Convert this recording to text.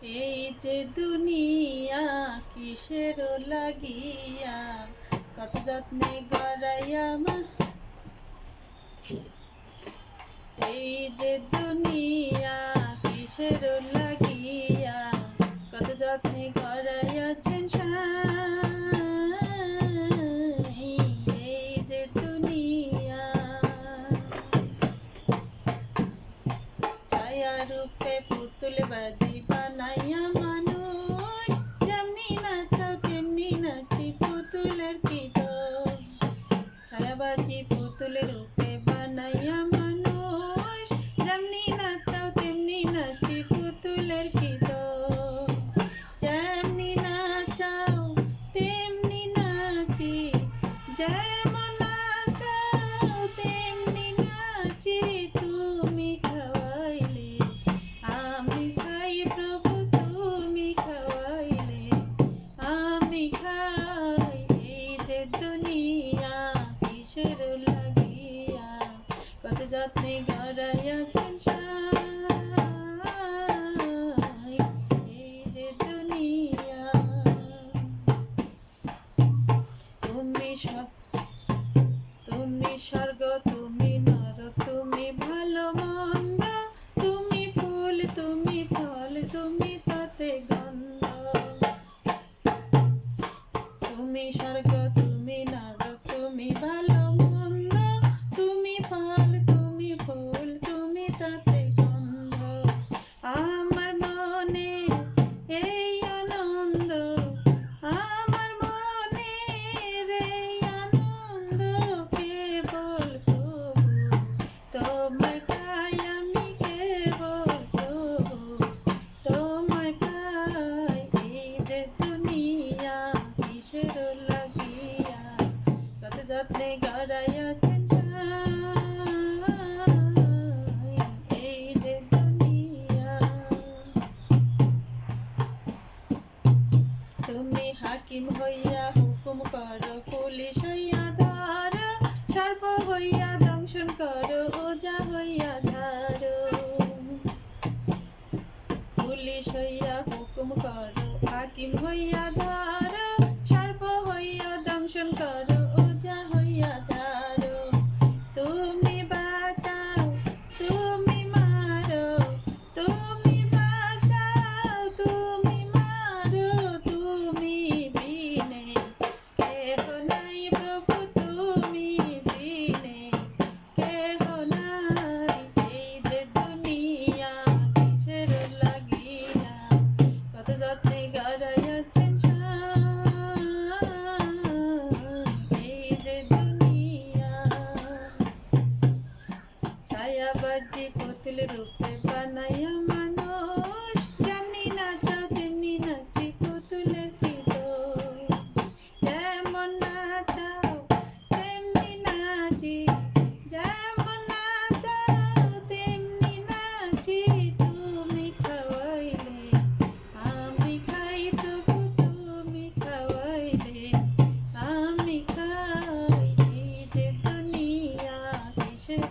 এই যে দুনিয়া কিসের লাগিয়া কত যত্নে গড়াইয়া এই যে দুনিয়া কিসের লাগিয়া কত যত্নে গড়াইয়াছেন এই যে দুনিয়া ছায়া রূপে পুতুল বাজি বানাইয়া মানুষ যেমনি নাচাও তেমনি নাচি পুতুলের কি দোষ ছায়াবাজি পুতুল রূপে বানাইয়া মানুষ যেমনি নাচাও তেমনি নাচি পুতুলের কি দোষ যেমনি নাচাও তেমনি নাচি যেমন নাচাও তেমনি নাচি তুমি খাওয়াইলে আমি খাই প্রভু তুমি খাওয়াইলে আমি খাই এই যে দুনিয়া কিসের লাগিয়া কত যত্নে গড়াইয়াছেন এই যে দুনিয়া তুমি স্বর্গ তুমি নরক তুমি ভালো মন্দ তুমি ফুল তুমি ফল তুমি তাতে গন্ধ তুমি স্বর্গ তুমি নরক তুমি ভালো মন্দ তুমি ফল তুমি ফুল তুমি তাতে গন্ধ আমার মনে এই আনন্দ আমার মনে এই আনন্দ কেবল প্রভু তোমায় পাই আমি কেবল প্রভু তোমায় পাই এই যে দুনিয়া কিসের লাগিয়া কত যত্নে গড়াইয়াছেন এই যে দুনিয়া তুমি হাকিম হইয়া হুকুম করো পুলিশ হইয়া ধরো সর্প হইয়া দংশন করো ওজা হইয়া ধরো পুলিশ হইয়া হুকুম করো হাকিম হইয়া ধরো সর্প হইয়া দংশন করো ওজা হইয়া ধরো তুমি বাঁচাও তুমি মারো তুমি বাঁচাও তুমি মারো তুমি বিনে কেহ নাই প্রভু তুমি বিনে কেহ নাই এই যে দুনিয়া কিসের লাগিয়া কত যত্নে গড়াইয়াছেন এই যে দুনিয়া ছায়াবাজি পুতুল রূপে বানাইয়া মানুষ যেমনি নাচাও তেমনি নাচি পুতুলের কি দোষ যেমন নাচাও তেমনি নাচি যেমন নাচাও তেমনি নাচি তুমি খাওয়াইলে আমি খাই প্রভু তুমি খাওয়াইলে আমি খাই এই যে দুনিয়া কিসের